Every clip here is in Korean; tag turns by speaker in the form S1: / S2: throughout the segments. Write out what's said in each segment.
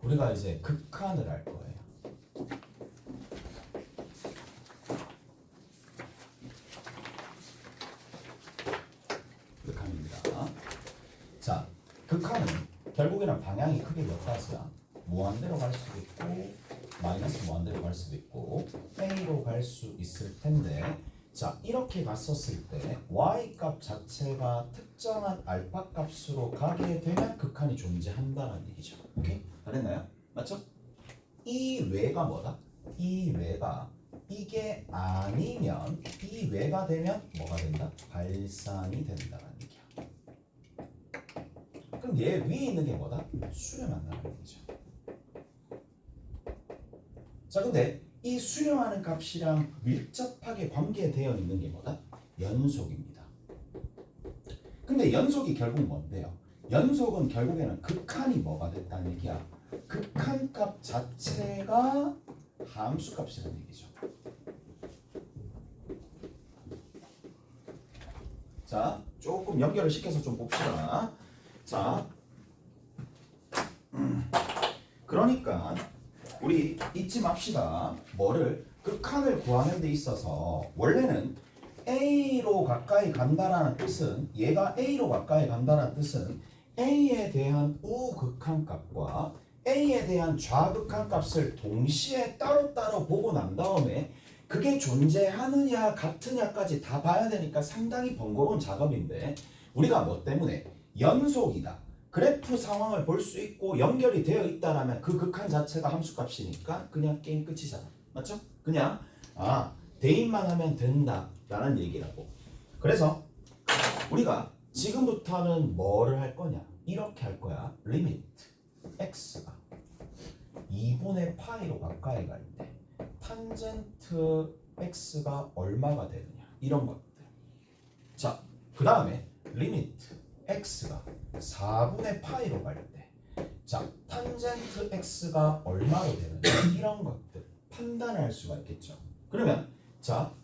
S1: 우리가 이제 극한을 할 거예요. 극한입니다. 자, 극한은 결국에는 방향이 크게 몇 가지야. 무한대로 갈 수도 있고 마이너스 무한대로 갈 수도 있고 A로 갈 수 있을 텐데, 자, 이렇게 갔었을 때 y 자체가 특정한 알파 값으로 가게 되면 극한이 존재한다는 얘기죠. 오케이? 잘했나요? 맞죠? 이 외가 뭐다? 이 외가 이게 아니면 이 외가 되면 뭐가 된다? 발산이 된다는 얘기야. 그럼 얘 위에 있는 게 뭐다? 수렴한다는 얘기죠. 자, 근데 이 수렴하는 값이랑 밀접하게 관계되어 있는 게 뭐다? 연속입니다. 근데 연속이 결국 뭔데요? 연속은 결국에는 극한이 뭐가 됐다는 얘기야? 극한값 자체가 함수값이라는 얘기죠. 자, 조금 연결을 시켜서 좀 봅시다. 자, 그러니까 우리 잊지 맙시다. 뭐를? 극한을 구하는 데 있어서 원래는 A로 가까이 간다라는 뜻은, 얘가 A로 가까이 간다라는 뜻은 A에 대한 우극한값과 A에 대한 좌극한값을 동시에 따로따로 보고 난 다음에 그게 존재하느냐 같으냐까지 다 봐야 되니까 상당히 번거로운 작업인데, 우리가 뭐 때문에 연속이다, 그래프 상황을 볼 수 있고 연결이 되어 있다라면 그 극한 자체가 함수값이니까 그냥 게임 끝이잖아. 맞죠? 그냥 대입만 하면 된다라는 얘기라고. 그래서 우리가 지금부터는 뭐를 할 거냐? 이렇게 할 거야. 리미트 x가 2분의 파이로 가까이 갈 때 탄젠트 x가 얼마가 되느냐, 이런 것들. 자, 그 다음에 리미트 x가 4분의 파이로 갈 때, 자, 탄젠트 x가 얼마로 되느냐, 이런 것들 판단을 할 수가 있겠죠. 그러면 자,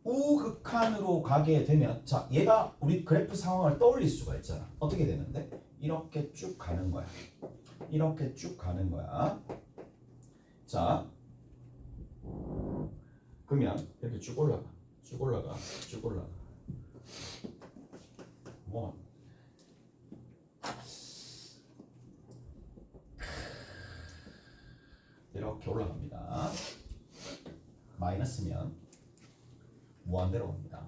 S1: 우극한으로 가게 되면, 자, 얘가 우리 그래프 상황을 떠올릴 수가 있잖아. 어떻게 되는데? 이렇게 쭉 가는 거야. 이렇게 쭉 가는 거야. 자, 그러면 이렇게 쭉 올라가, 쭉 올라가, 쭉 올라가. 뭐 이렇게 올라갑니다. 마이너스면 무한대로 갑니다.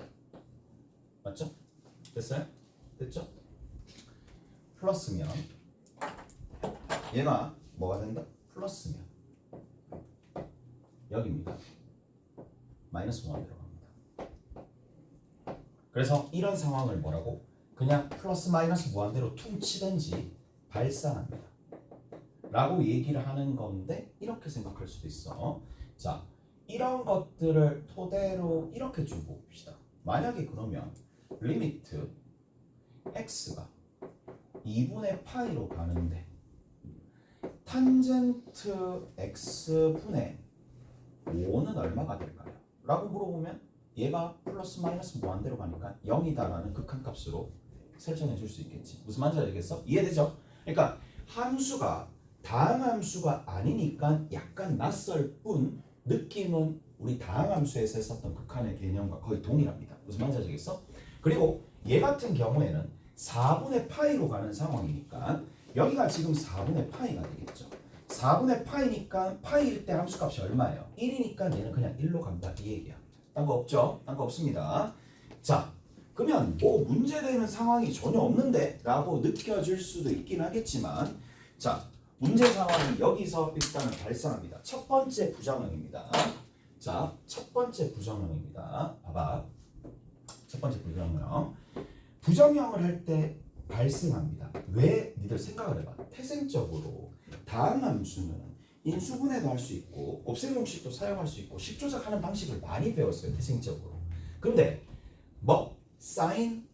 S1: 맞죠? 됐어요? 됐죠? 플러스면 얘가 뭐가 된다? 플러스면 여기입니다. 마이너스 무한대로 갑니다. 그래서 이런 상황을 뭐라고? 그냥 플러스 마이너스 무한대로 퉁치든지 발산합니다 라고 얘기를 하는 건데, 이렇게 생각할 수도 있어. 자, 이런 것들을 토대로 이렇게 좀 봅시다. 만약에 그러면 리미트 x가 2분의 파이로 가는데 탄젠트 x분의 5는 얼마가 될까요? 라고 물어보면 얘가 플러스 마이너스 무한대로 가니까 0이다라는 극한값으로 설정해 줄 수 있겠지. 무슨 말인지 알겠어? 이해되죠? 그러니까 함수가 다항함수가 아니니까 약간 낯설 뿐 느낌은 우리 다항함수에서 했었던 극한의 개념과 거의 동일합니다. 무슨 말인지 알겠어? 그리고 얘 같은 경우에는 4분의 파이로 가는 상황이니까 여기가 지금 4분의 파이가 되겠죠. 4분의 파이니까 파이일 때 함수값이 얼마예요? 1이니까 얘는 그냥 1로 간다, 이 얘기야. 딴 거 없죠? 딴 거 없습니다. 자, 그러면 뭐 문제되는 상황이 전혀 없는데 라고 느껴질 수도 있긴 하겠지만, 자, 문제 상황이 여기서 일단은 발생합니다. 첫 번째 부정형입니다. 자, 첫 번째 부정형입니다. 봐봐. 첫 번째 부정형. 부정형을 할 때 발생합니다. 왜? 니들 생각을 해봐. 태생적으로 다항함수는 인수분해도 할 수 있고 곱셈 공식도 사용할 수 있고 식조작하는 방식을 많이 배웠어요. 태생적으로. 근데 뭐 사인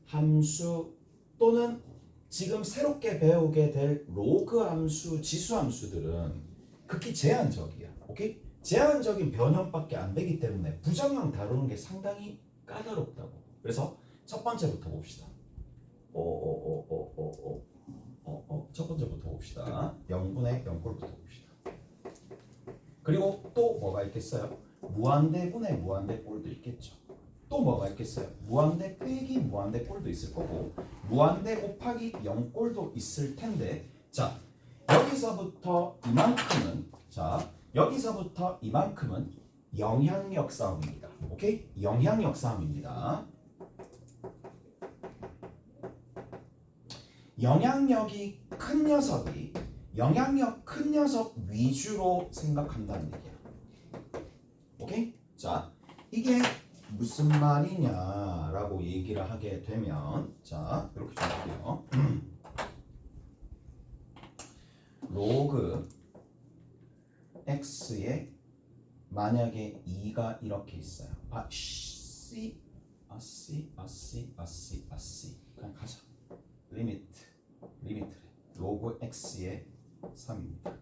S1: 함수 또는 지금 새롭게 배우게 될 로그 함수, 지수 함수들은 극히 제한적이야. 오케이? 제한적인 변형밖에 안 되기 때문에 부정형 다루는 게 상당히 까다롭다고. 그래서 첫 번째부터 봅시다. 첫 번째부터 봅시다. 0분의 0꼴부터 봅시다. 그리고 또 뭐가 있겠어요? 무한대분의 무한대꼴도 있겠죠. 또 뭐가 있겠어요? 무한대 빼기 무한대 꼴도 있을 거고 무한대 곱하기 0꼴도 있을 텐데 자 여기서부터 이만큼은 영향력 싸움입니다. 오케이? 영향력 싸움입니다. 영향력이 큰 녀석이 영향력 큰 녀석 위주로 생각한다는 얘기야. 오케이? 자, 이게 무슨 말이냐라고 얘기를 하게 되면 자, 이렇게 좀 할게요. 로그 x에 만약에 2가 이렇게 있어요. C 그냥 가자. 리미트 로그 x에 3입니다.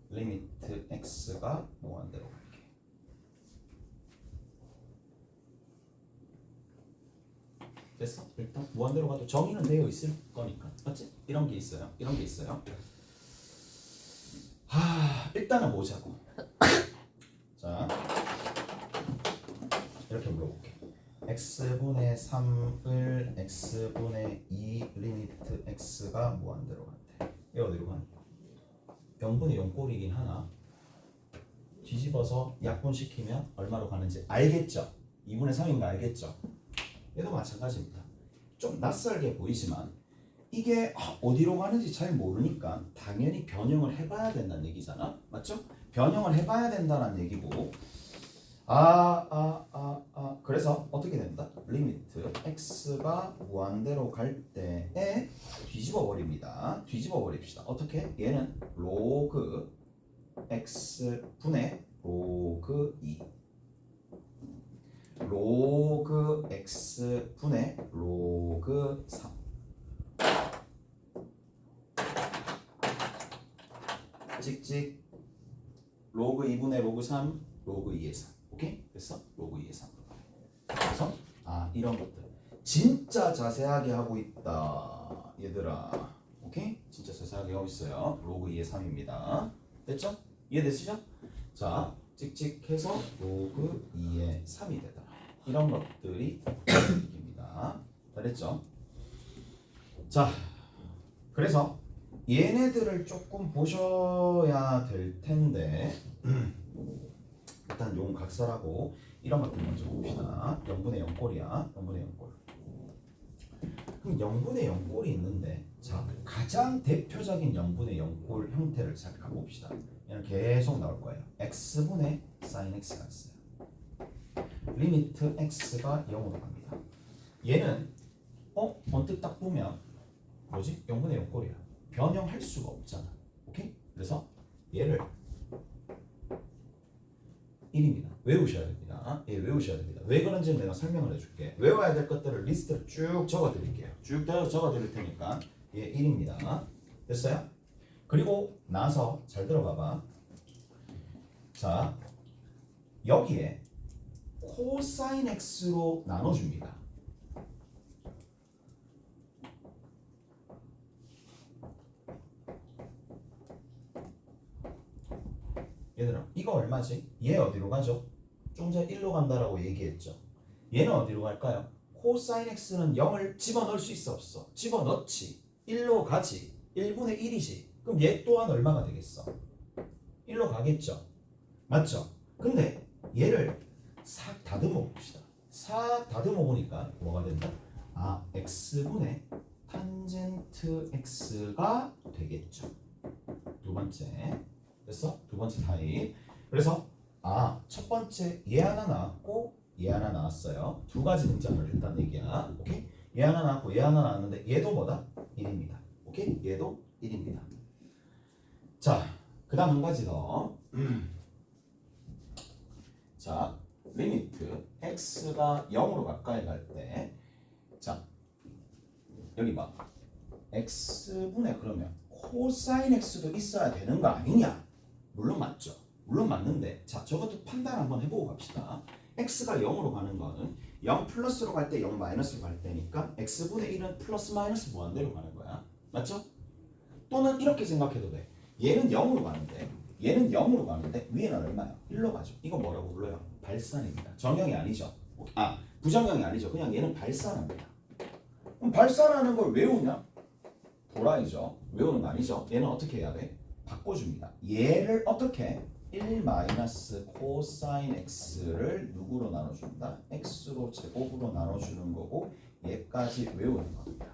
S1: 리미트 x가 무한대로 갈게. 됐어? 일단 무한대로 가도 정의는 되어 있을 거니까 맞지? 이런 게 있어요. 일단은 보자고. 자, 이렇게 물어볼게. x분의 3을 x분의 2 리미트 x가 무한대로 간대. 이게 어디로 가냐? 0분의 0꼴이긴 하나 뒤집어서 약분시키면 얼마로 가는지 알겠죠? 2분의 3인 거 알겠죠? 얘도 마찬가지입니다. 좀 낯설게 보이지만 이게 어디로 가는지 잘 모르니까 당연히 변형을 해봐야 된다는 얘기잖아. 맞죠? 변형을 해봐야 된다는 얘기고 그래서 어떻게 된다? 리미트 x가 무한대로 갈 때에 뒤집어 버립니다. 뒤집어 버립시다. 어떻게? 얘는 로그 x 분의 로그 2 로그 x 분의 로그 3 찍찍 로그 2분의 로그 3 로그 2의 3 오케이? 됐어? 로그 2의 3 그래서 이런 것들 진짜 자세하게 하고 있다 얘들아. 오케이? 진짜 자세하게 하고 있어요. 로그 2의 3입니다. 됐죠? 이해되시죠? 자 찍찍해서 로그 2의 3이 되더라. 이런 것들이 얘기입니다. 잘했죠? 자 그래서 얘네들을 조금 보셔야 될 텐데 일단 용 각설하고 이런 것들 먼저 봅시다. 0분의 0꼴이야. 0분의 0꼴. 그럼 0분의 0꼴이 있는데 자 가장 대표적인 0분의 0꼴 형태를 잠깐 봅시다. 얘는 계속 나올 거예요. x분의 sin x가 있어요. 리미트 x가 0으로 갑니다. 얘는 언뜻 딱 보면 뭐지? 0분의 0꼴이야. 변형할 수가 없잖아. 오케이? 그래서 얘를 1입니다. 외우셔야 됩니다. 예, 외우셔야 됩니다. 왜 그런지는 내가 설명을 해줄게. 외워야 될 것들을 리스트를 쭉 적어드릴게요. 쭉 적어드릴 테니까 예, 1입니다. 됐어요? 그리고 나서 잘 들어봐봐. 자, 여기에 코사인 x로 나눠줍니다. 얘들아 이거 얼마지? 얘 어디로 가죠? 좀 전에 1로 간다라고 얘기했죠. 얘는 어디로 갈까요? 코사인 x는 0을 집어넣을 수 있어 없어? 집어넣지. 1로 가지. 1분의 1이지. 그럼 얘 또한 얼마가 되겠어? 1로 가겠죠. 맞죠? 근데 얘를 싹 다듬어 봅시다. 싹 다듬어 보니까 뭐가 된다? x분의 탄젠트 x가 되겠죠. 두 번째. 됐어? 두 번째 타입. 그래서 첫 번째 얘 하나 나왔고 얘 하나 나왔어요. 두 가지 등장을 했다는 얘기야. 오케이? 얘 하나 나왔고 얘 하나 나왔는데 얘도 뭐다? 1입니다. 오케이? 얘도 1입니다. 자, 그 다음 한 가지 더. 자, 리미트 x가 0으로 가까이 갈 때 자, 여기 봐. x분의 그러면 코사인 x도 있어야 되는 거 아니냐? 물론 맞죠. 물론 맞는데 자 저것도 판단 한번 해보고 갑시다. x가 0으로 가는 거는 0 플러스로 갈 때 0 마이너스로 갈 때니까 x분의 1은 플러스 마이너스 무한대로 가는 거야. 맞죠? 또는 이렇게 생각해도 돼. 얘는 0으로 가는데 얘는 0으로 가는데 위에는 얼마야? 1로 가죠. 이거 뭐라고 불러요? 발산입니다. 정형이 아니죠. 부정형이 아니죠. 그냥 얘는 발산합니다. 그럼 발산하는 걸 외우냐? 도라이죠. 외우는 거 아니죠. 얘는 어떻게 해야 돼? 바꿔줍니다. 얘를 어떻게? 1 마이너스 코사인 x를 누구로 나눠준다? x로 제곱으로 나눠주는 거고 얘까지 외우는 겁니다.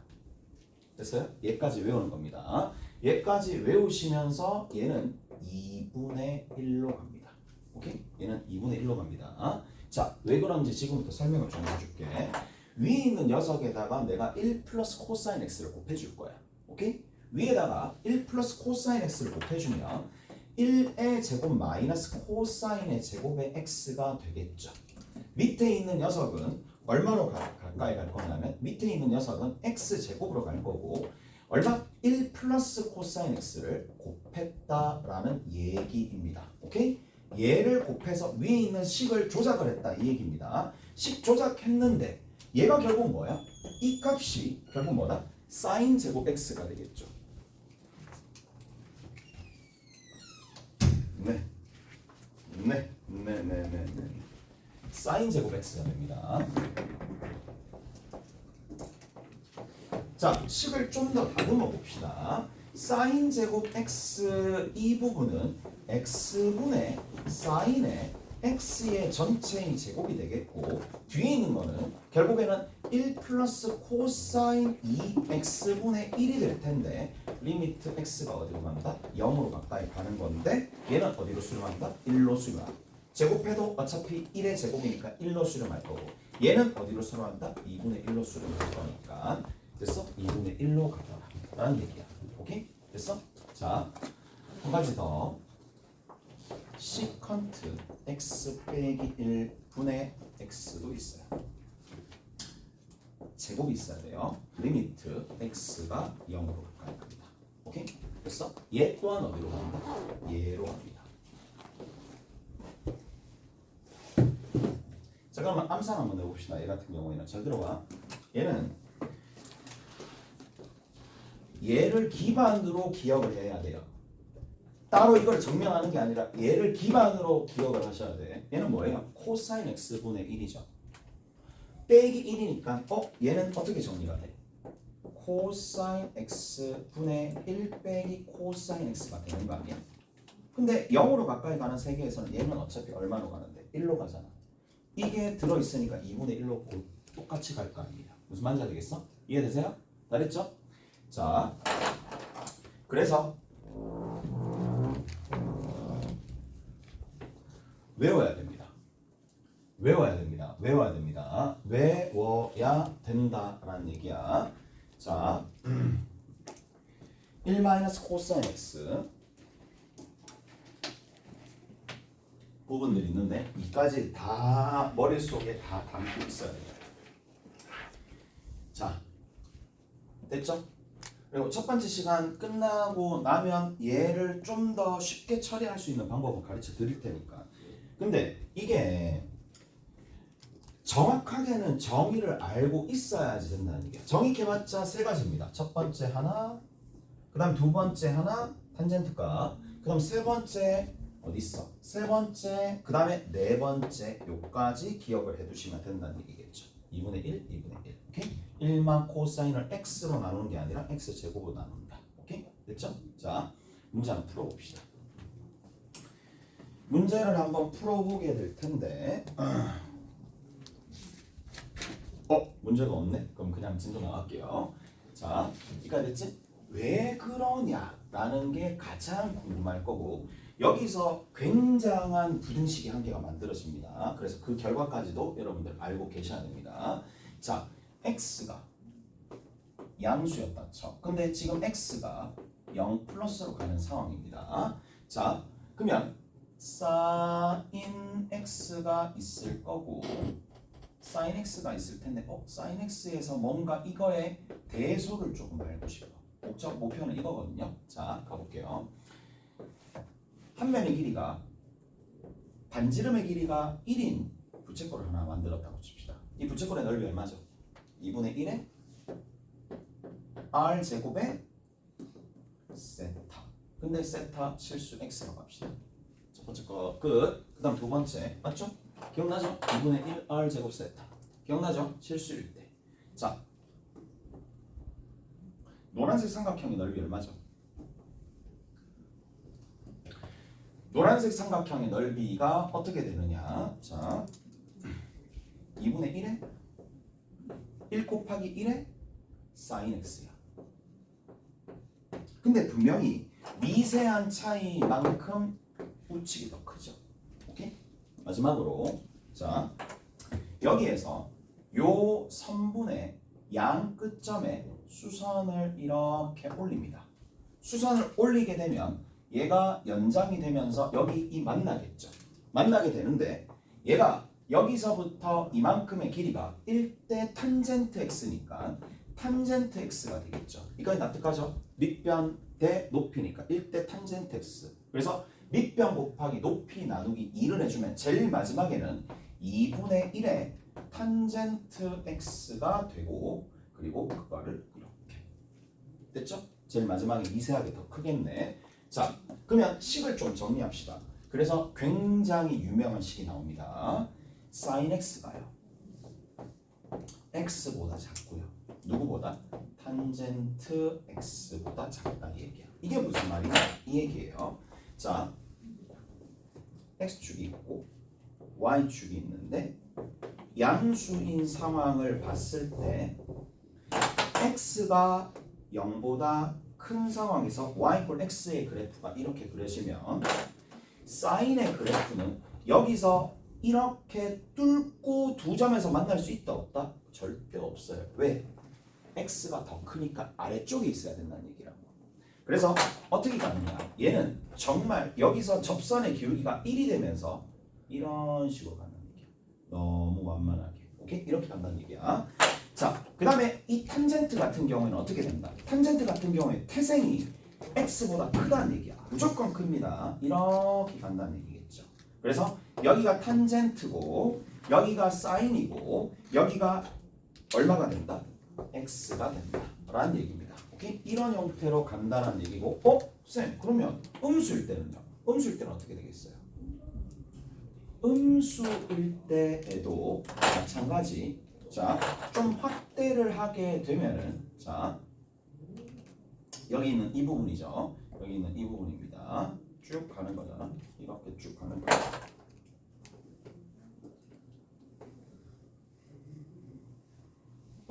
S1: 됐어요? 얘까지 외우는 겁니다. 얘까지 외우시면서 얘는 2분의 1로 갑니다. 오케이? 얘는 2분의 1로 갑니다. 자, 왜 그런지 지금부터 설명을 좀 해줄게. 위에 있는 녀석에다가 내가 1 플러스 코사인 x를 곱해줄 거야. 오케이? 위에다가 1 플러스 코사인 x를 곱해주면 1의 제곱 마이너스 코사인의 제곱의 x가 되겠죠. 밑에 있는 녀석은 얼마로 가까이 갈 거냐면 밑에 있는 녀석은 x 제곱으로 갈 거고 얼마? 1 플러스 코사인 x를 곱했다라는 얘기입니다. 오케이? 얘를 곱해서 위에 있는 식을 조작을 했다 이 얘기입니다. 식 조작했는데 얘가 결국 뭐야? 이 값이 결국 뭐다? 사인 제곱 x가 되겠죠. 네. 사인 제곱 x가 됩니다. 자, 식을 좀 더 다듬어 봅시다. 사인 제곱 x 이 부분은 x분의 사인의 x의 전체의 제곱이 되겠고 뒤에 있는 거는 결국에는 1 플러스 코사인 2x분의 1이 될 텐데 리미트 x가 어디로 갑니다? 0으로 가까이 가는 건데 얘는 어디로 수렴한다? 1로 수렴한다. 제곱해도 어차피 1의 제곱이니까 1로 수렴할 거고 얘는 어디로 수렴한다? 2분의 1로 수렴할 거니까 됐어? 2분의 1로 가더라 라는 얘기야. 오케이? 됐어? 자, 한 가지 더 시컨트 x 빼기 1분의 x도 있어요. 제곱이 있어야 돼요. 리미트 x가 0으로 가까이 갑니다. 오케이? 됐어? 얘 또한 어디로 갑니다? 얘로 갑니다. 자, 그러면 암산 한번 해봅시다. 얘 같은 경우에는 잘 들어봐. 얘는 얘를 기반으로 기억을 해야 돼요. 따로 이걸 증명하는 게 아니라 얘를 기반으로 기억을 하셔야 돼. 얘는 뭐예요? 코사인 x분의 1이죠. 빼기 1이니까 얘는 어떻게 정리가 돼? 코사인 x분의 1 빼기 코사인 x가 되는 거 아니야? 근데 0으로 가까이 가는 세계에서는 얘는 어차피 얼마로 가는데? 1로 가잖아. 이게 들어있으니까 2분의 1로 똑같이 갈 거 아니에요. 무슨 말인지 알겠어? 이해되세요? 잘했죠? 자, 그래서 외워야 됩니다. 외워야 된다라는 얘기야. 자, 1 마이너스 코사인 x 부분들이 있는데 이까지 다 머릿속에 다 담고 있어야 돼요. 자, 됐죠? 그리고 첫 번째 시간 끝나고 나면 얘를 좀 더 쉽게 처리할 수 있는 방법을 가르쳐 드릴 테니까. 근데 이게 정확하게는 정의를 알고 있어야지 된다는 얘기야. 정의해봤자 세 가지입니다. 첫 번째 하나, 그 다음 두 번째 하나, 탄젠트가, 그 다음 세 번째 어디 있어? 세 번째, 그 다음에 네 번째 요까지 기억을 해두시면 된다는 얘기겠죠. 2분의 1, 2분의 1. 오케이? 1만 코사인을 x로 나누는 게 아니라 x제곱으로 나눈다. 오케이? 됐죠? 자, 문제 한번 풀어봅시다. 문제를 한번 풀어보게 될 텐데 문제가 없네? 그럼 그냥 진도 나갈게요. 자, 이까 됐지? 왜 그러냐라는 게 가장 궁금할 거고 여기서 굉장한 부등식이 한 개가 만들어집니다. 그래서 그 결과까지도 여러분들 알고 계셔야 됩니다. 자, x가 양수였다 쳐. 근데 지금 x가 0 플러스로 가는 상황입니다. 자, 그러면 sin x가 있을 거고 sin x가 있을 텐데 sin x에서 뭔가 이거의 대소를 조금 알고 싶어. 목표는 이거거든요. 자, 가볼게요. 한 면의 길이가 반지름의 길이가 1인 부채꼴을 하나 만들었다고 칩시다. 이 부채꼴의 넓이 얼마죠? 2분의 1에 r 제곱에 세타. 근데 세타 실수 x라고 합시다. 첫 번째 거 끝. 그 다음 두 번째 맞죠? 기억나죠? 2분의 1 r 제곱 세타. 기억나죠? 실수일 때. 자, 노란색 삼각형의 넓이 얼마죠? 노란색 삼각형의 넓이가 어떻게 되느냐? 자, 2분의 1에 1 곱하기 1에 sin x야. 근데 분명히 미세한 차이만큼 우측이 더 크죠. 오케이? 마지막으로 자, 여기에서 요 선분의 양 끝점에 수선을 이렇게 올립니다. 수선을 올리게 되면 얘가 연장이 되면서 여기 이 만나겠죠. 만나게 되는데 얘가 여기서부터 이만큼의 길이가 1대 탄젠트 x니까 탄젠트 x가 되겠죠. 이까지 납득하죠? 밑변 대 높이니까 1대 탄젠트 x. 그래서 밑변 곱하기 높이 나누기 2를 해주면 제일 마지막에는 2분의 1의 탄젠트 x가 되고 그리고 그거를 이렇게 됐죠? 제일 마지막에 미세하게 더 크겠네. 자, 그러면 식을 좀 정리합시다. 그래서 굉장히 유명한 식이 나옵니다. sin x가요 x보다 작고요. 누구보다? 탄젠트 x보다 작다 이 얘기야. 이게 무슨 말이냐? 이 얘기예요. 자, x축이 있고 y축이 있는데 양수인 상황을 봤을 때 x가 0보다 큰 상황에서 y = x의 그래프가 이렇게 그려지면 사인의 그래프는 여기서 이렇게 뚫고 두 점에서 만날 수 있다 없다? 절대 없어요. 왜? x가 더 크니까 아래쪽에 있어야 된다는 얘기라고. 그래서 어떻게 가느냐? 얘는 정말 여기서 접선의 기울기가 1이 되면서 이런 식으로 간다는 얘기야. 너무 완만하게. 오케이? 이렇게 간다는 얘기야. 자, 그 다음에 이 탄젠트 같은 경우에는 어떻게 된다? 탄젠트 같은 경우에 태생이 x보다 크다는 얘기야. 무조건 큽니다. 이렇게 간다는 얘기겠죠. 그래서 여기가 탄젠트고 여기가 사인이고 여기가 얼마가 된다? x가 된다 라는 얘기입니다. 오케이? 이런 형태로 간다는 얘기고 쌤 그러면 음수일 때는요? 음수일 때는 어떻게 되겠어요? 음수일 때에도 마찬가지. 자, 좀 확대를 하게 되면은 자, 여기 있는 이 부분이죠. 여기 있는 이 부분입니다. 쭉 가는 거잖아. 이렇게 쭉 가는 거야.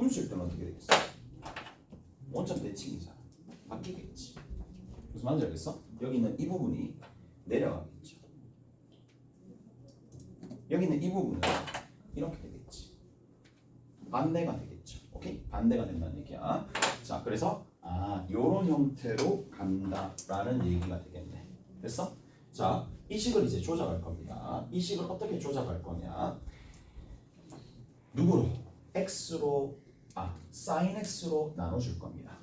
S1: 음수일 때는 어떻게 되겠어? 원점 대칭이잖아. 바뀌겠지. 무슨 말인지 알겠어? 여기 있는 이 부분이 내려가겠죠. 여기 있는 이 부분은 이렇게 되겠지. 반대가 되겠죠. 오케이? 반대가 된다는 얘기야. 자, 그래서 요런 형태로 간다라는 얘기가 되겠네. 됐어? 자, 이 식을 이제 조작할 겁니다. 이 식을 어떻게 조작할 거냐? 누구로? x로 sin x로 나눠줄 겁니다.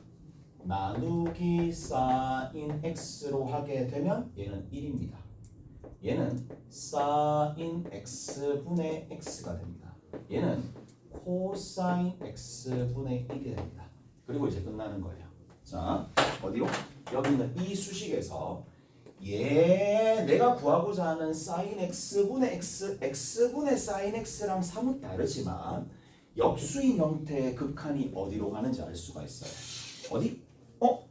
S1: 나누기 sin x로 하게 되면 얘는 1입니다. 얘는 sin x분의 x가 됩니다. 얘는 cosine x분의 1이 됩니다. 그리고 이제 끝나는 거예요. 자, 어디로? 여기 있는 이 수식에서 내가 구하고자 하는 sin x분의 x, x분의 sin x랑 사뭇 다르지만 역수인 형태의 극한이 어디로 가는지 알 수가 있어요. 어디?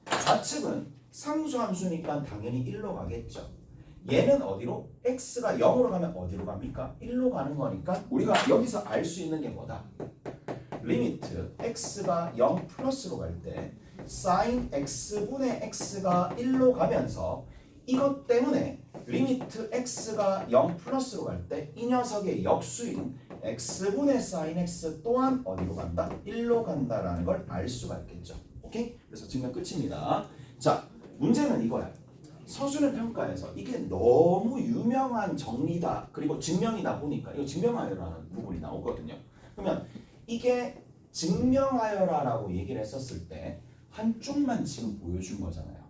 S1: 좌측은 상수함수니까 당연히 1로 가겠죠. 얘는 어디로? x가 0으로 가면 어디로 갑니까? 1로 가는 거니까 우리가 여기서 알 수 있는 게 뭐다? 리미트 x가 0 플러스로 갈 때 sin x분의 x가 1로 가면서 이것 때문에 리미트 x가 0 플러스로 갈 때 이 녀석의 역수인 x분의 sin x 또한 어디로 간다? 1로 간다라는 걸 알 수가 있겠죠. 오케이? 그래서 증명 끝입니다. 자, 문제는 이거야. 서술형 평가에서 이게 너무 유명한 정리다 그리고 증명이다 보니까 이거 증명하여라는 부분이 나오거든요. 그러면 이게 증명하여라라고 얘기를 했었을 때 한쪽만 지금 보여준 거잖아요.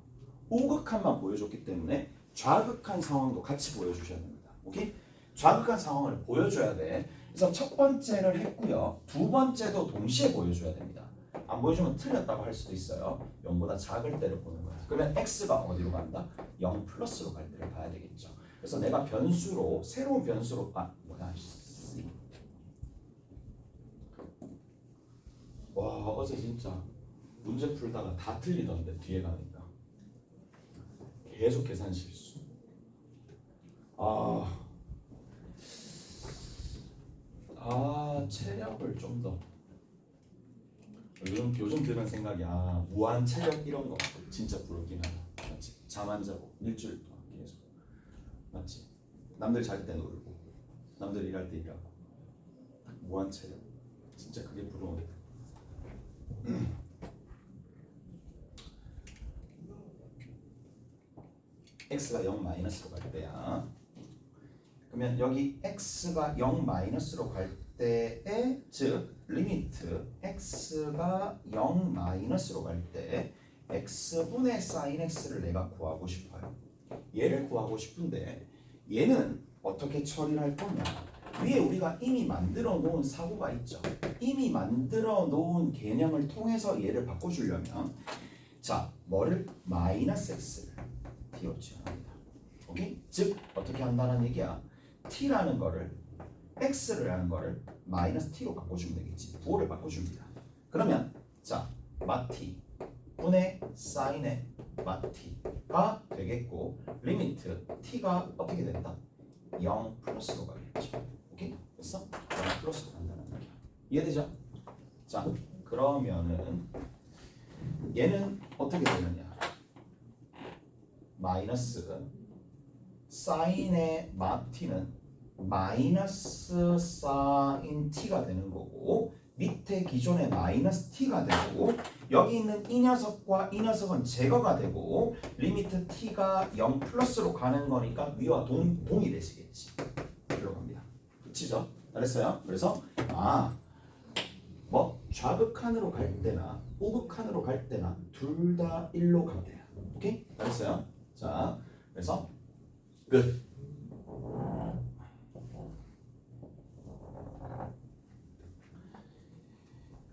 S1: 우극한만 보여줬기 때문에 좌극한 상황도 같이 보여주셔야 됩니다. 오케이? 좌극한 상황을 보여줘야 돼. 그래서 첫 번째를 했고요. 두 번째도 동시에 보여줘야 됩니다. 안 보여주면 틀렸다고 할 수도 있어요. 0보다 작을 때를 보는 거야. 그러면 x가 어디로 간다? 0 플러스로 갈 때를 봐야 되겠죠. 그래서 내가 변수로 새로운 변수로 와 어제 진짜 문제 풀다가 다 틀리던데 뒤에 가니까 계속 계산 실수. 체력을 좀 더 요즘 드는 생각이 무한 체력 이런 거 진짜 부럽긴 하다. 맞지? 잠 안 자고 일주일 동안 계속 맞지? 남들 잘 때 놀고 남들 일할 때 일하고 무한 체력 진짜 그게 부러운데. x가 0 마이너스로 갈 때야. 그러면 여기 x가 0 마이너스로 갈 때에 즉 리미트 x가 0 마이너스로 갈 때 x분의 sin x를 내가 구하고 싶어요. 얘를 구하고 싶은데 얘는 어떻게 처리를 할 거냐. 위에 우리가 이미 만들어 놓은 사고가 있죠. 이미 만들어 놓은 개념을 통해서 얘를 바꿔주려면 자 뭐를 마이너스 x를 t로 지원합니다. 오케이? 즉 어떻게 한다는 얘기야. t라는 거를 x라는 거를 마이너스 t로 바꿔주면 되겠지. 부호를 바꿔줍니다. 그러면 자 마t 분의 sin의 마t가 되겠고 리미트 t가 어떻게 된다? 0 플러스로 가겠죠. 오케이? 됐어? 0 플러스로 간다는 얘기야. 이해되죠? 자 그러면은 얘는 어떻게 되느냐. 마이너스 사인의 마t는 마이너스 사인 t가 되는 거고 밑에 기존의 마이너스 t가 되고 여기 있는 이 녀석과 이 녀석은 제거가 되고 리미트 t가 0 플러스로 가는 거니까 위와 동일해지겠지. 들어갑니다. 그치죠? 알았어요? 그래서 좌극한으로 갈 때나 우극한으로 갈 때나 둘 다 1로 간대요. 오케이? 알았어요? 자, 그래서 끝.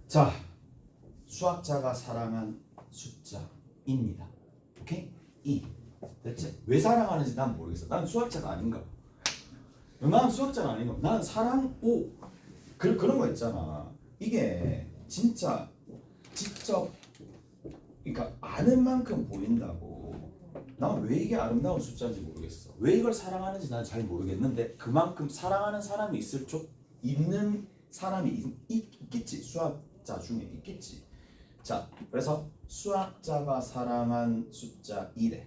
S1: 자, 수학자가 사랑한 숫자입니다. 오케이? 2. 대체 왜 사랑하는지 난 모르겠어. 난 수학자가 아닌가 봐. 난 수학자가 아닌가 봐. 난 사랑, 그런 거 있잖아. 이게 진짜 직접 그러니까 아는 만큼 보인다고. 난 왜 이게 아름다운 숫자인지 모르겠어. 왜 이걸 사랑하는지 난 잘 모르겠는데 그만큼 사랑하는 사람이 있는 사람이 있겠지. 수학자 중에 있겠지. 자, 그래서 수학자가 사랑한 숫자 2래.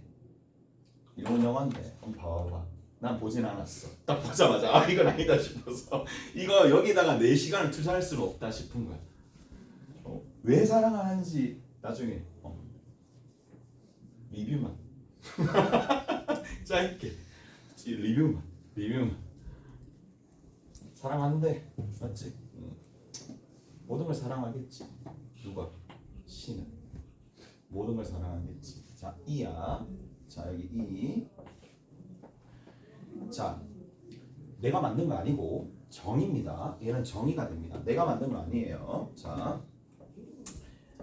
S1: 일본 영화인데 한번 봐봐. 난 보진 않았어. 딱 보자마자 이건 아니다 싶어서 이거 여기다가 4시간을 투자할 수는 없다 싶은 거야. 왜 사랑하는지 나중에 리뷰만 짧게 리뷰만 사랑한대. 맞지? 모든 걸 사랑하겠지. 누가? 신은 모든 걸 사랑하겠지. 자, 이야. 자, 여기 이. 자, 내가 만든 거 아니고 정의입니다. 얘는 정의가 됩니다. 내가 만든 거 아니에요. 자,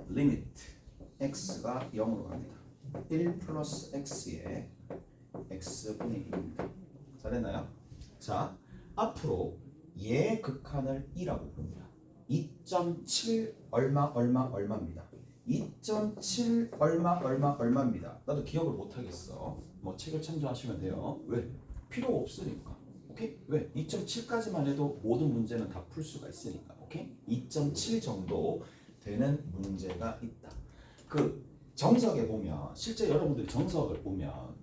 S1: 리미트 x가 0으로 갑니다. 1 플러스 x에 x분의 1입니다. 잘했나요? 자, 앞으로 얘 극한을 2라고 부릅니다. 2.7 얼마입니다. 2.7 얼마입니다. 나도 기억을 못하겠어. 뭐 책을 참조하시면 돼요. 왜? 필요가 없으니까. 오케이? 왜? 2.7까지만 해도 모든 문제는 다 풀 수가 있으니까. 오케이? 2.7 정도 되는 문제가 있다. 그 정석에 보면 실제 여러분들이 정석을 보면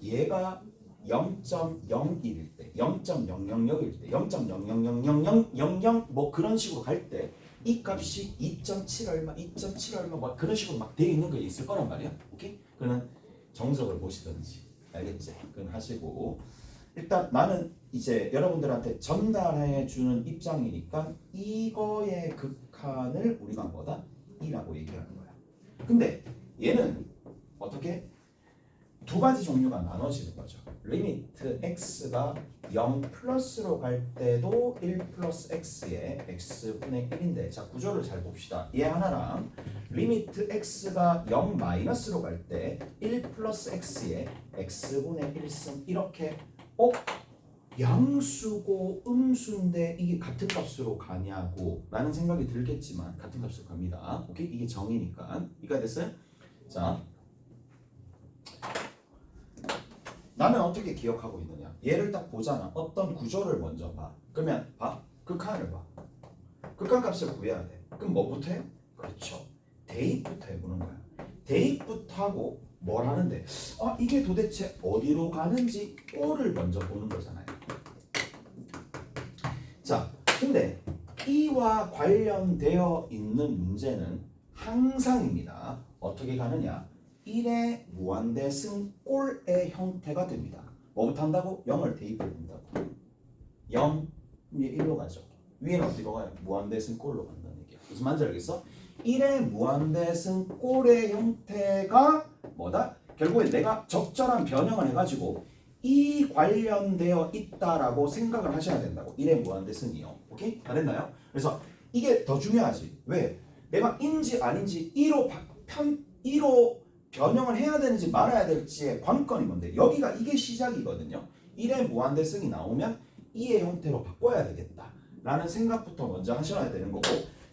S1: 얘가 0.01일 때, 0.000일 때, 0.0000000 뭐 그런 식으로 갈 때 이 값이 2.7 얼마, 2.7 얼마 뭐 그런 식으로 막 되어 있는 게 있을 거란 말이야. 오케이? 그러면 정석을 보시든지 알겠지? 그건 하시고 일단 나는 이제 여러분들한테 전달해 주는 입장이니까 이거의 극한을 우리가 뭐다? 2라고 얘기하는 거야. 근데 얘는 어떻게? 두 가지 종류가 나눠지는 거죠. 리미트 x가 0 플러스로 갈 때도 1 플러스 x의 x분의 1인데 자 구조를 잘 봅시다. 얘 하나랑 리미트 x가 0 마이너스로 갈 때 1 플러스 x의 x분의 1승 이렇게 양수고 음수인데 이게 같은 값으로 가냐고 라는 생각이 들겠지만 같은 값으로 갑니다. 오케이? 이게 정이니까 이해가 됐어요? 자 나는 어떻게 기억하고 있느냐? 얘를 딱 보잖아. 어떤 구조를 먼저 봐. 그러면 봐. 극한을 봐. 극한 값을 구해야 돼. 그럼 뭐부터 해요? 그렇죠. 대입부터 해보는 거야. 대입부터 하고 뭘 하는데 이게 도대체 어디로 가는지 꼴을 먼저 보는 거잖아요. 자, 근데 이와 관련되어 있는 문제는 항상입니다. 어떻게 가느냐? 1의 무한대승 꼴의 형태가 됩니다. 뭐부터 한다고? 0을 대입을 한다고. 0 위에 1로 가죠. 위에는 어디로 가요? 무한대승 꼴로 간다는 얘기야. 무슨 말인지 알겠어? 1의 무한대승 꼴의 형태가 뭐다? 결국에 내가 적절한 변형을 해가지고 이 관련되어 있다라고 생각을 하셔야 된다고. 1의 무한대승이요. 오케이? 다 됐나요? 그래서 이게 더 중요하지. 왜? 내가 인지 아닌지 2로 변형을 해야 되는지 말아야 될지의 관건이 뭔데 여기가 이게 시작이거든요. 1의 무한대승이 나오면 2의 형태로 바꿔야 되겠다 라는 생각부터 먼저 하셔야 되는 거고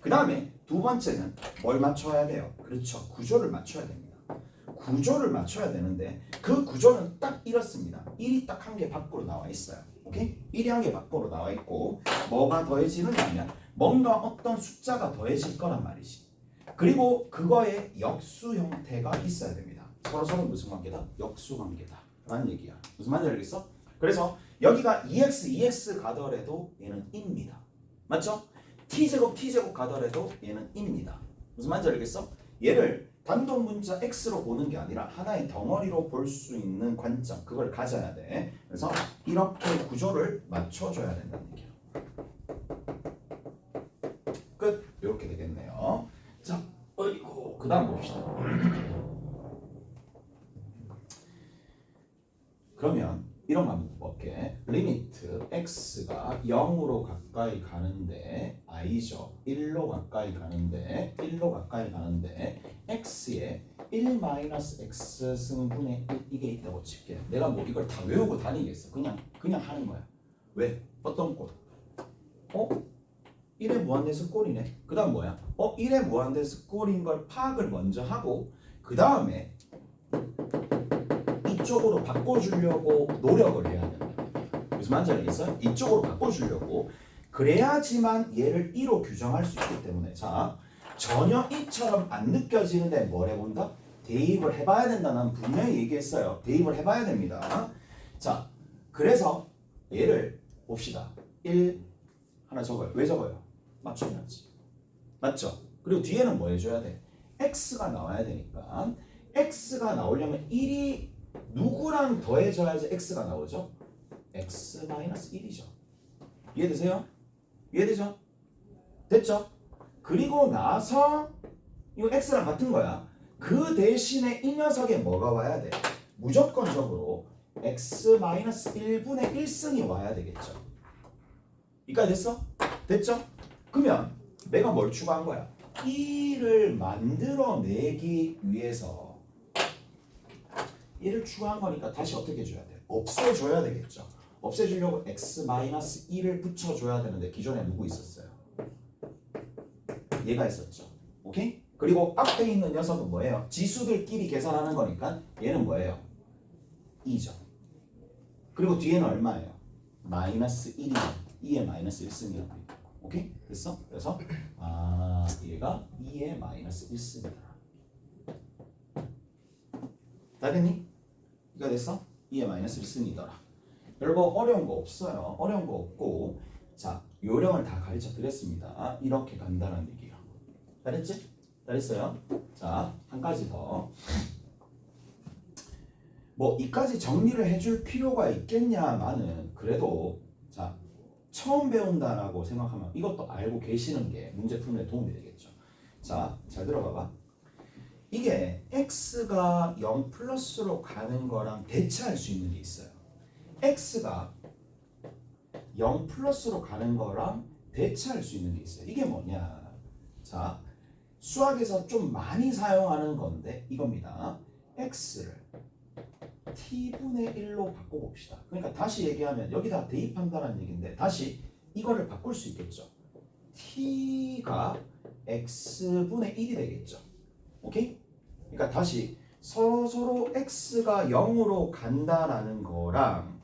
S1: 그 다음에 두 번째는 뭘 맞춰야 돼요? 그렇죠. 구조를 맞춰야 됩니다. 구조를 맞춰야 되는데 그 구조는 딱 이렇습니다. 1이 딱 한 개 밖으로 나와 있어요. 오케이? 1이 한 개 밖으로 나와 있고 뭐가 더해지느냐면 뭔가 어떤 숫자가 더해질 거란 말이지. 그리고 그거에 역수 형태가 있어야 됩니다. 서로 무슨 관계다? 역수 관계다 라는 얘기야. 무슨 말인지 알겠어? 그래서 여기가 2x 가더라도 얘는 입니다. 맞죠? t제곱 가더라도 얘는 입니다. 무슨 말인지 알겠어? 얘를 단독 문자 x로 보는 게 아니라 하나의 덩어리로 볼 수 있는 관점 그걸 가져야 돼. 그래서 이렇게 구조를 맞춰줘야 된다는 얘기야. 끝. 이렇게 되겠네요. 자, 그 다음 봅시다. 그러면 이런 거 한번 볼게. 리미트 x가 0으로 가까이 가는데 i죠. 1로 가까이 가는데 x에 1-x 승분의 1 이게 있다고 칠게. 내가 뭐 이걸 다 외우고 다니겠어. 그냥 하는 거야. 왜? 어떤 꼴? 1의 무한대수 꼴이네. 그 다음 뭐야? 1의 무한대수 꼴인 걸 파악을 먼저 하고 그 다음에 이쪽으로 바꿔주려고 노력을 해야 된다. 무슨 말인지 알겠어요? 이쪽으로 바꿔주려고 그래야지만 얘를 2로 규정할 수 있기 때문에 자 전혀 이처럼 안 느껴지는데 뭘 해본다? 대입을 해봐야 된다는 분명히 얘기했어요. 대입을 해봐야 됩니다. 자 그래서 얘를 봅시다. 1 하나 적어요. 왜 적어요? 맞춰야지. 맞죠? 그리고 뒤에는 뭐 해줘야 돼? x가 나와야 되니까 x가 나오려면 1이 누구랑 더해져야지 x가 나오죠? x-1이죠. 이해되세요? 이해되죠? 됐죠? 그리고 나서 이거 x랑 같은 거야. 그 대신에 이 녀석에 뭐가 와야 돼? 무조건적으로 x-1분의 1승이 와야 되겠죠. 이까지 됐어? 됐죠? 그러면 내가 뭘 추가한 거야? 1을 만들어내기 위해서 1을 추가한 거니까 다시 어떻게 해줘야 돼? 없애줘야 되겠죠. 없애주려고 x-1을 붙여줘야 되는데 기존에 누구 있었어요? 얘가 있었죠. 오케이? 그리고 앞에 있는 녀석은 뭐예요? 지수들끼리 계산하는 거니까 얘는 뭐예요? 2죠. 그리고 뒤에는 얼마예요? -1이죠. 2의 -1승이라고 있고. 오케이? 됐어? 그래서 얘가 2의 -1승이다. 다 됐니? 이거 됐어? 2의 -1승이더라. 별거 어려운 거 없어요. 어려운 거 없고 자 요령을 다 가르쳐 드렸습니다. 이렇게 간다는 얘기야. 잘했지? 잘했어요? 자, 한 가지 더. 뭐 이까지 정리를 해줄 필요가 있겠냐마는 그래도 자 처음 배운다라고 생각하면 이것도 알고 계시는 게 문제 푸는 데 도움이 되겠죠. 자, 잘 들어봐봐. 이게 x가 0 플러스로 가는 거랑 대체할 수 있는 게 있어요. x가 0 플러스로 가는 거랑 대체할 수 있는 게 있어요. 이게 뭐냐? 자, 수학에서 좀 많이 사용하는 건데 이겁니다. x를 t분의 1로 바꿔봅시다. 그러니까 다시 얘기하면 여기다 대입한다는 얘기인데 다시 이거를 바꿀 수 있겠죠. t가 x분의 1이 되겠죠. 오케이? 그러니까 다시 서로 x가 0으로 간다라는 거랑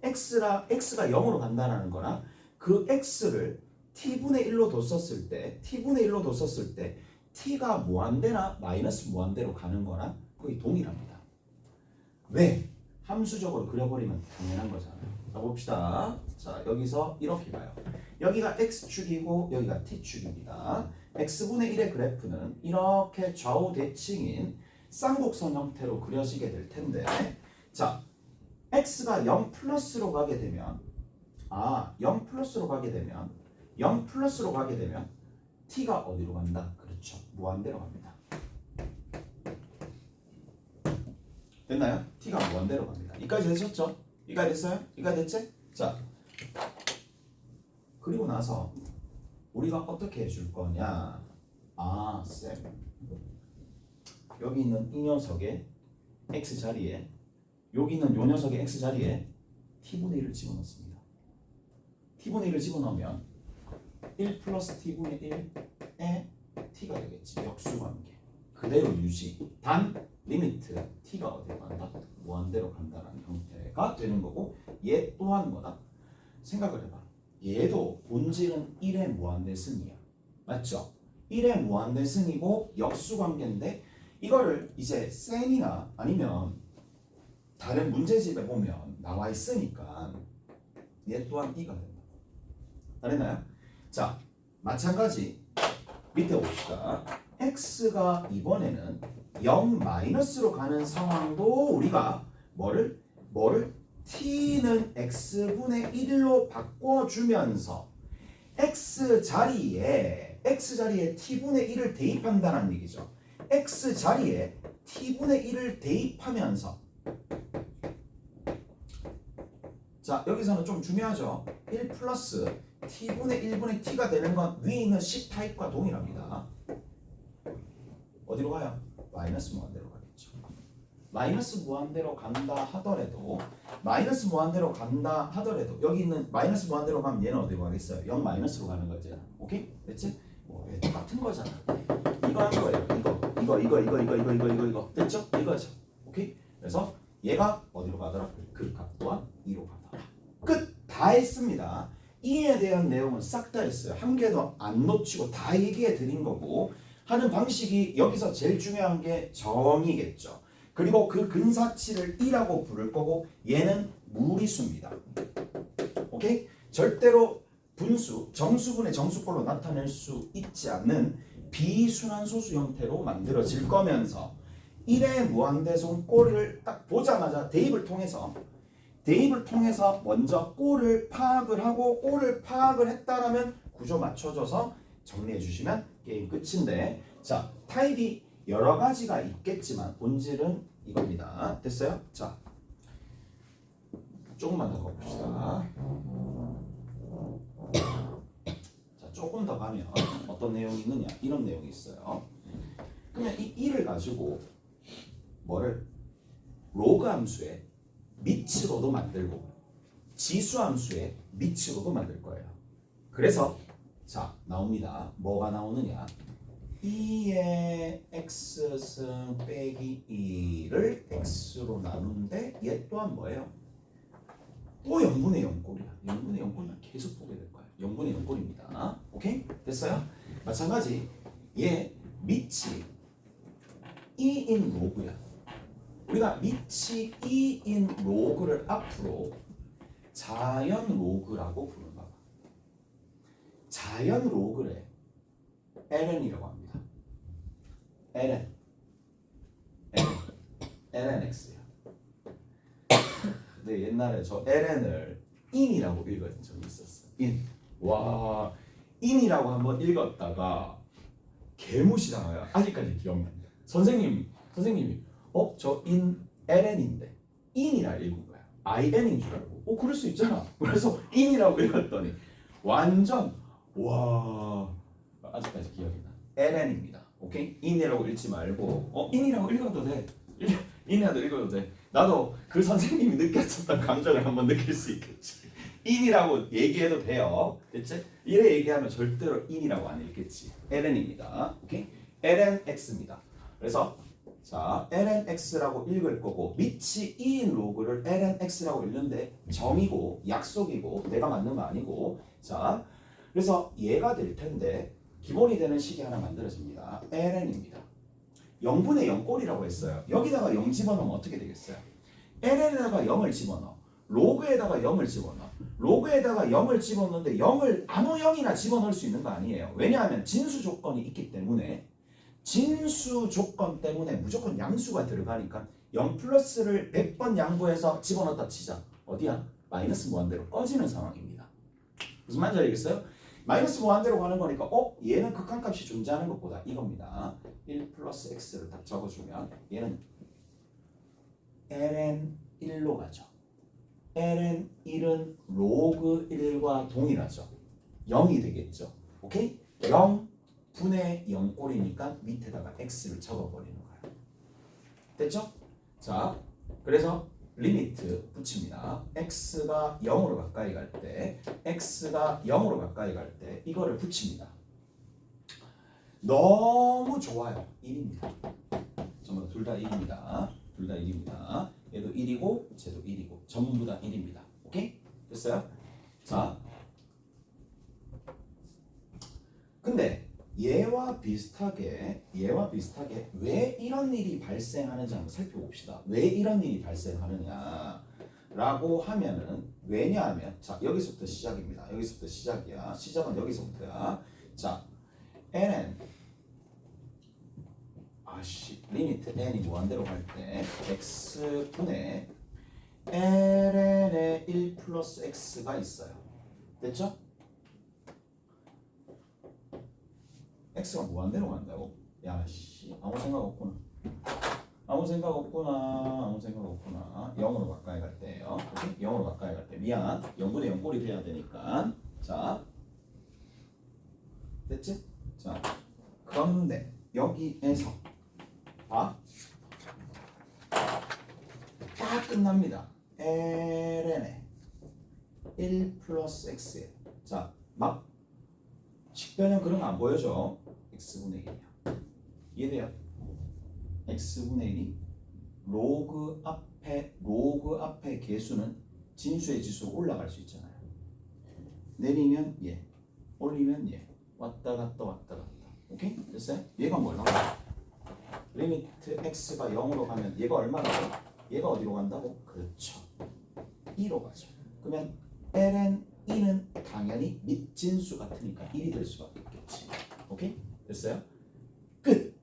S1: x가 0으로 간다라는 거랑 그 x를 t분의 1로 뒀었을 때 t가 무한대나 마이너스 무한대로 가는 거랑 거의 동일합니다. 왜? 함수적으로 그려버리면 당연한 거잖아요. 자, 봅시다. 자, 여기서 이렇게 가요. 여기가 x축이고 여기가 t축입니다. x분의 1의 그래프는 이렇게 좌우 대칭인 쌍곡선 형태로 그려지게 될 텐데, 자, x가 0 플러스로 가게 되면 0 플러스로 가게 되면 t가 어디로 간다? 그렇죠. 무한대로 갑니다. 됐나요? t가 무한대로 갑니다. 이까지 되셨죠? 이까지 됐어요? 이까지 됐지? 자, 그리고 나서 우리가 어떻게 해줄 거냐? 쌤, 여기 있는 이 녀석의 x 자리에, 여기 있는 요 녀석의 x 자리에 t분의 1을 집어넣습니다. t분의 1을 집어넣으면 1 플러스 t분의 1에 t가 되겠지. 역수관계 그대로 유지. 단 리미트 t가 어디로 간다? 무한대로 간다라는 형태가 되는 거고, 얘 또한 뭐다? 생각을 해봐. 얘도 본질은 1의 무한대승이야. 맞죠? 1의 무한대승이고 역수관계인데, 이거를 이제 셈이나 아니면 다른 문제집에 보면 나와 있으니까 얘 또한 2가 된다. 알겠나요? 자, 마찬가지 밑에 봅시다. x가 이번에는 0 마이너스로 가는 상황도 우리가 뭐를 t는 x분의 1로 바꿔주면서 x 자리에 t분의 1을 대입한다는 얘기죠. x 자리에 t분의 1을 대입하면서, 자, 여기서는 좀 중요하죠. 1 플러스 t분의 1분의 t가 되는 건 위에 있는 C타입과 동일합니다. 어디로 가요? 마이너스 무한대로 가겠죠. 마이너스 무한대로 간다 하더라도 여기 있는 마이너스 무한대로 가면 얘는 어디로 가겠어요? 0 마이너스로 가는 거죠. 오케이? 됐지? 똑같은 거잖아. 이거 한 거예요. 이거 됐죠? 이거죠. 오케이? 그래서 얘가 어디로 가더라? 그 값 또한 2로 가더라. 끝! 다 했습니다. 이에 대한 내용은 싹 다 했어요. 한 개도 안 놓치고 다 얘기해 드린 거고, 하는 방식이 여기서 제일 중요한 게 정이겠죠. 그리고 그 근사치를 2라고 부를 거고, 얘는 무리수입니다. 오케이? 절대로 분수, 정수분의 정수꼴로 나타낼 수 있지 않는 비순환소수 형태로 만들어질 거면서 1의 무한대송 꼴을 딱 보자마자 대입을 통해서 먼저 꼴을 파악을 하고, 꼴을 파악을 했다라면 구조 맞춰줘서 정리해 주시면 게임 끝인데, 자, 타입이 여러 가지가 있겠지만 본질은 이겁니다. 됐어요? 자, 조금만 더 가봅시다. 자, 조금 더 가면 어떤 내용이 있느냐, 이런 내용이 있어요. 그러면 이 1을 가지고 뭐를 로그 함수의 밑으로도 만들고 지수 함수의 밑으로도 만들 거예요. 그래서 자, 나옵니다. 뭐가 나오느냐? 2의 x승 빼기 2를 x로 나누는데 얘 또한 뭐예요? 또 0분의 0꼴이야. 0분의 0꼴만 계속 보게 될 거예요. 0분의 0꼴입니다. 오케이? 됐어요? 마찬가지 얘 밑이 2인 로그야. 우리가 밑이 2인 로그를 앞으로 자연 로그라고 부른다. 자연 로그를 ln이라고 합니다. lnx야. 근데 옛날에 저 ln을 in이라고 읽은 적이 있었어. in. in이라고 한번 읽었다가 개무시당해요. 아직까지 기억난다. 선생님이 저 ln인데 in이라 읽은 거야. in인 줄 알고. 그럴 수 있잖아. 그래서 in이라고 읽었더니 완전 와 아직까지 기억이 나. ln입니다. 오케이? in이라고 읽지 말고 in이라고 읽어도 돼. in이라도 읽어도 돼. 나도 그 선생님이 느꼈었던 감정을 한번 느낄 수 있겠지. in이라고 얘기해도 돼요. 됐지? 이래 얘기하면 절대로 in이라고 안 읽겠지. ln입니다. 오케이? lnx입니다. 그래서 자, lnx라고 읽을 거고 밑이 2인 로그를 lnx라고 읽는데 정이고 약속이고 내가 맞는 거 아니고 자, 그래서 얘가 될 텐데 기본이 되는 식이 하나 만들어집니다. ln입니다. 0분의 0꼴이라고 했어요. 여기다가 0 집어넣으면 어떻게 되겠어요? ln에다가 0을 집어넣어. 로그에다가 0을 집어넣어. 로그에다가 0을 집어넣는데 0을 아무 0이나 집어넣을 수 있는 거 아니에요. 왜냐하면 진수 조건이 있기 때문에 진수 조건 때문에 무조건 양수가 들어가니까 0 플러스를 100번 양보해서 집어넣었다 치자. 어디야? 마이너스 무한대로 꺼지는 상황입니다. 무슨 말인지 알겠어요? 마이너스 무한대로 가는 거니까 얘는 극한값이 존재하는 것보다 이겁니다. 1 플러스 x를 딱 적어주면 얘는 ln 1로 가죠. ln 1은 로그 1과 동일하죠. 0이 되겠죠. 오케이? 0 분의 0꼴이니까 밑에다가 x를 적어버리는 거예요. 됐죠? 자, 그래서 리미트 붙입니다. x가 0으로 가까이 갈 때, x가 0으로 가까이 갈 때 이거를 붙입니다. 너무 좋아요. 1입니다. 전부 둘 다 1입니다. 둘 다 1입니다. 얘도 1이고 쟤도 1이고 전부 다 1입니다. 오케이? 됐어요? 자, 근데 얘와 비슷하게 왜 이런 일이 발생하는지 한번 살펴봅시다. 왜 이런 일이 발생하느냐 라고 하면은 왜냐하면 자 여기서부터 시작입니다. 여기서부터 시작이야. 시작은 여기서부터야. 자 ln 리미트 n이 무한대로 갈 때 x분의 ln의 1 플러스 x가 있어요. 됐죠? x가 무한대로 간다고? 야씨 아무 생각 없구나. 아무 생각 없구나. 0으로 가까이 갈 때요. 오케이? 0으로 가까이 갈 때 미안. 0분의 0 꼴이 돼야 되니까 자 됐지? 자 그런데 여기에서 딱 끝납니다. ln의 1 플러스 x 자 막 식변형 그런 거 안 보여줘. x분의 1이야. 이해돼요? x분의 1이 로그 앞에 개수는 진수의 지수로 올라갈 수 있잖아요. 내리면 얘, 올리면 얘. 왔다 갔다. 오케이? 됐어요? 얘가 뭐야? 리미트 x가 0으로 가면 얘가 얼마라고? 얘가 어디로 간다고? 그렇죠. 2로 가죠. 그러면 ln 2는 당연히 밑진수 같으니까 1이 될 수밖에 없겠지. 오케이? 됐어요? 끝!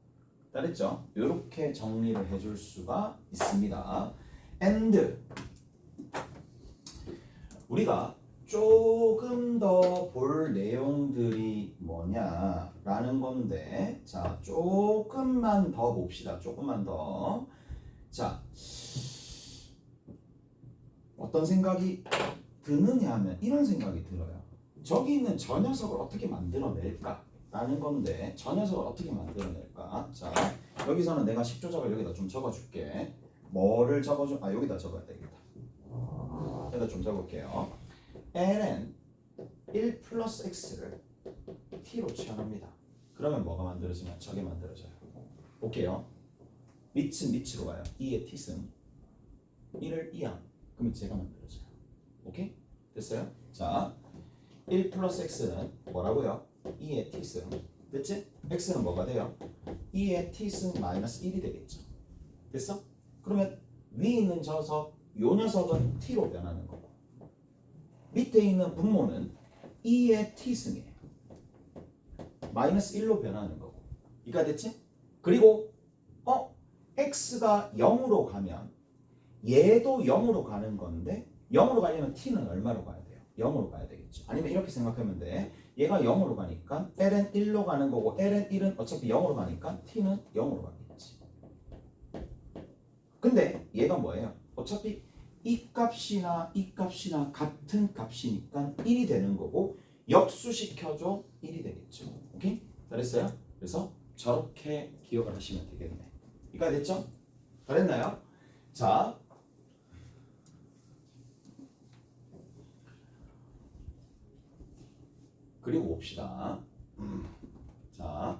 S1: 잘했죠? 이렇게 정리를 해줄 수가 있습니다. and 우리가 조금 더 볼 내용들이 뭐냐라는 건데 자 조금만 더 봅시다. 조금만 더. 자 어떤 생각이 드느냐 하면 이런 생각이 들어요. 저기 있는 저 녀석을 어떻게 만들어낼까? 라는 건데 저 녀석을 어떻게 만들어낼까? 자 여기서는 내가 식조작을 여기다 좀 적어줄게. 뭐를 적어줘? 여기다 적어야 되겠다. 여기다 좀 적을게요. ln 1 플러스 x를 t로 취합니다. 그러면 뭐가 만들어지냐? 저게 만들어져요. 볼게요. 밑은 밑으로 가요. 2의 t승 1을 2함. 그러면 제가 만들어져요. 오케이? 됐어요? 자 1 플러스 x는 뭐라고요? 2의 t승. 됐지? x는 뭐가 돼요? 2의 t승 마이너스 1이 되겠죠. 됐어? 그러면 위에 있는 녀석, 요 녀석은 t로 변하는 거고 밑에 있는 분모는 2의 t승이에요. 마이너스 1로 변하는 거고 이해가 됐지? 그리고 x가 0으로 가면 얘도 0으로 가는 건데 0으로 가려면 t는 얼마로 가야 돼요? 0으로 가야 되겠죠. 아니면 이렇게 생각하면 돼. 얘가 0으로 가니까 ln 1로 가는 거고 ln 1은 어차피 0으로 가니까 t는 0으로 가겠지. 근데 얘가 뭐예요? 어차피 이 값이나 이 값이나 같은 값이니까 1이 되는 거고 역수시켜줘 1이 되겠죠. 오케이? 잘했어요? 그래서 저렇게 기억을 하시면 되겠네. 이거 됐죠? 잘했나요? 자, 그리고 봅시다. 자,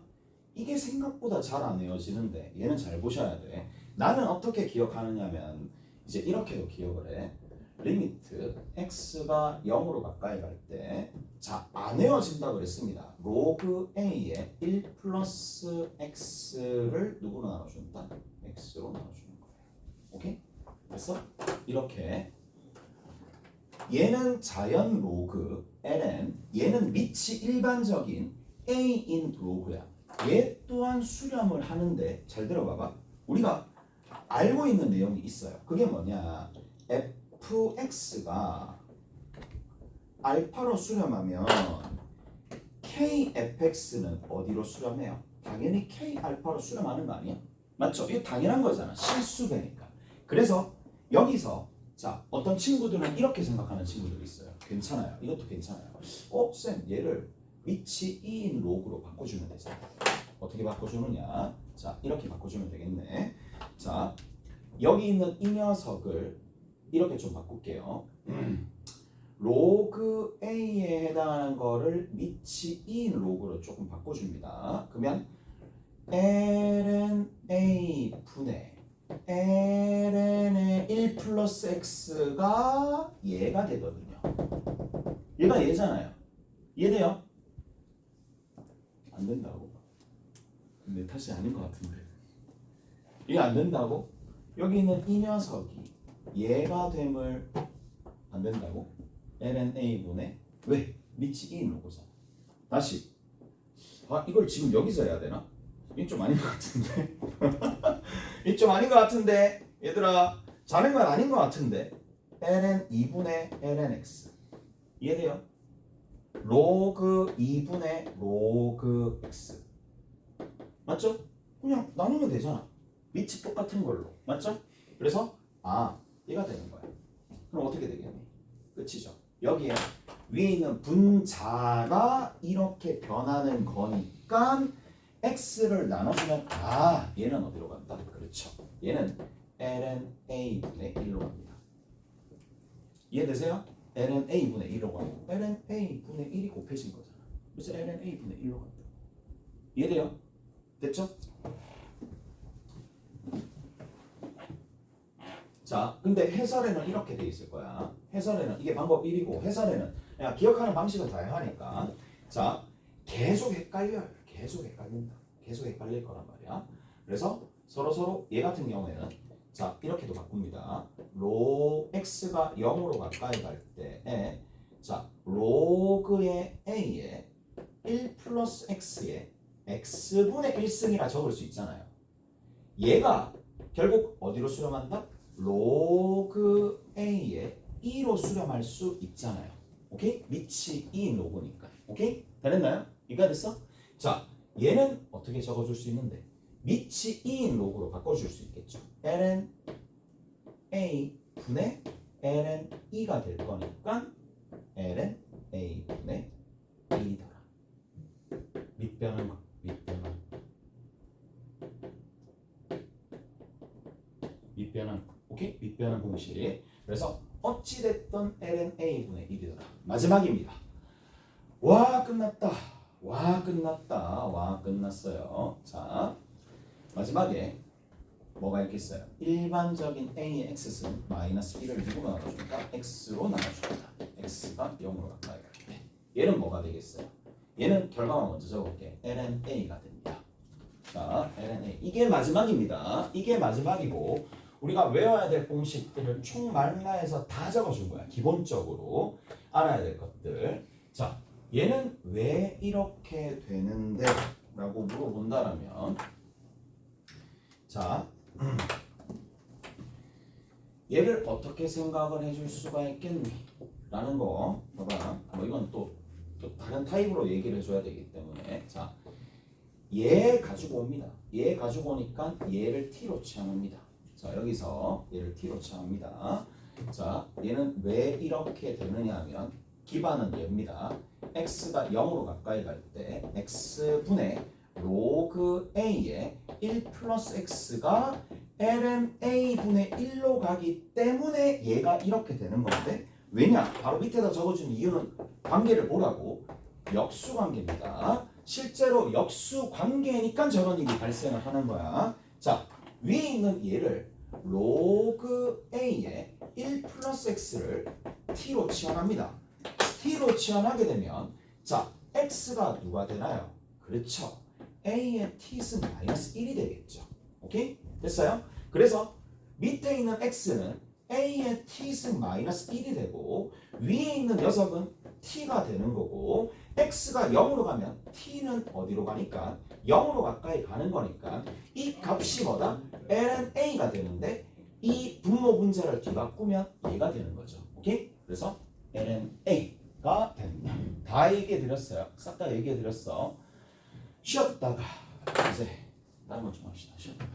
S1: 이게 생각보다 잘 안 외워지는데 얘는 잘 보셔야 돼. 나는 어떻게 기억하느냐면 이제 이렇게도 기억을 해. 리미트 x가 0으로 가까이 갈 때 자, 안 외워진다 그랬습니다. 로그 a에 1 플러스 x를 누구로 나눠준다? x로 나눠주는 거예요. 오케이? 그래서 이렇게 얘는 자연 로그 ln, 얘는 밑이 일반적인 a인 로그야. 얘 또한 수렴을 하는데 잘 들어봐봐. 우리가 알고 있는 내용이 있어요. 그게 뭐냐? fx가 알파로 수렴하면 kfx는 어디로 수렴해요? 당연히 k 알파로 수렴하는 거 아니야? 맞죠? 이게 당연한 거잖아. 실수배니까. 그래서 여기서 자, 어떤 친구들은 이렇게 생각하는 친구들이 있어요. 괜찮아요. 이것도 괜찮아요. 쌤, 얘를 위치 2인 로그로 바꿔주면 되잖아. 어떻게 바꿔주느냐? 자, 이렇게 바꿔주면 되겠네. 자, 여기 있는 이 녀석을 이렇게 좀 바꿀게요. 로그 A에 해당하는 거를 위치 2인 로그로 조금 바꿔줍니다. 그러면 ln A 분의 ln의 1 플러스 x가 얘가 되거든요. 얘가 얘잖아요. 이해돼요? 안 된다고? 내 탓이 아닌 것 같은데. 이게 안 된다고? 여기 있는 이 녀석이 얘가 됨을 안 된다고? ln a분의 왜? 밑이 2인 로고잖아. 다시. 이걸 지금 여기서 해야 되나? 이게 좀 아닌 것 같은데. 이게 좀 아닌 것 같은데. 얘들아, 자는 건 아닌 것 같은데. ln 2분의 ln x. 이해돼요? 로그 2분의 로그 x. 맞죠? 그냥 나누면 되잖아. 밑이 똑같은 걸로. 맞죠? 그래서 얘가 되는 거야. 그럼 어떻게 되겠니? 끝이죠. 여기에 위에 있는 분자가 이렇게 변하는 거니까 x를 나눠주면 얘는 어디로 간다? 그렇죠. 얘는 ln a분의 1로 갑니다. 이해되세요? ln a분의 1로 가고 ln a분의 1이 곱해진 거잖아. 그래서 ln a분의 1로 간다. 이해돼요? 됐죠? 자, 근데 해설에는 이렇게 돼 있을 거야. 해설에는 이게 방법 1이고 해설에는 그냥 기억하는 방식은 다양하니까 자, 계속 헷갈려요. 계속 헷갈린다. 계속 헷갈릴 거란 말이야. 그래서 서로 얘 같은 경우에는 자, 이렇게도 바꿉니다. 로 x가 0으로 가까이 갈 때에 자, 로그의 a에 1 플러스 x에 x분의 1승이라 적을 수 있잖아요. 얘가 결국 어디로 수렴한다? 로그 a에 2로 수렴할 수 있잖아요. 오케이? 밑이 2인 로그니까. 오케이? 잘했나요? 이해가 됐어? 자, 얘는 어떻게 적어줄 수 있는데? 밑이 2인 로그로 바꿔줄 수 있겠죠. ln a 분의 ln 2가 될 거니까 ln a 분의 2더라. 밑변한 거. 밑변한 오케이? 밑변한 공식. 그래서 어찌됐던 ln a분의 1이더라. 마지막입니다. 와 끝났다. 와 끝났어요. 자, 마지막에 뭐가 있겠어요? 일반적인 a의 x는 마이너스 1을 누구로 나눠준다? x로 나눠준다. x가 0으로 가까이 갈 때. 얘는 뭐가 되겠어요? 얘는 결과만 먼저 적어볼게. ln a가 됩니다. 자, ln a. 이게 마지막입니다. 이게 마지막이고 우리가 외워야 될 공식들을 총말라해서 다 적어준 거야. 기본적으로 알아야 될 것들. 자, 얘는 왜 이렇게 되는데? 라고 물어본다라면 자, 얘를 어떻게 생각을 해줄 수가 있겠니? 라는 거 봐봐. 이건 또 다른 타입으로 얘기를 해줘야 되기 때문에 자, 얘 가지고 옵니다. 얘 가지고 오니까 얘를 t로 취합니다. 자, 자 여기서 얘를 t로 취합니다. 자 얘는 왜 이렇게 되느냐 하면 기반은 얘입니다. x가 0으로 가까이 갈 때 x분의 로그 a에 1 플러스 x가 ln a분의 1로 가기 때문에 얘가 이렇게 되는 건데 왜냐? 바로 밑에다 적어준 이유는 관계를 보라고. 역수관계입니다. 실제로 역수관계니까 저런 일이 발생을 하는 거야. 자, 위에 있는 얘를 로그 a에 1 플러스 x를 t로 치환합니다. t로 치환하게 되면 자, x가 누가 되나요? 그렇죠. a의 t승 마이너스 1이 되겠죠. 오케이? 됐어요? 그래서 밑에 있는 x는 a의 t승 마이너스 1이 되고 위에 있는 녀석은 t가 되는 거고 x가 0으로 가면 t는 어디로 가니까 0으로 가까이 가는 거니까 이 값이 뭐다? ln a가 되는데 이 분모 분자를 뒤바꾸면 얘가 되는 거죠. 오케이? 그래서 ln a가 됩니다. 다 얘기해 드렸어요. 싹 다 얘기해 드렸어. 쉬었다가 이제 다른 거 좀 합시다. 쉬었다가.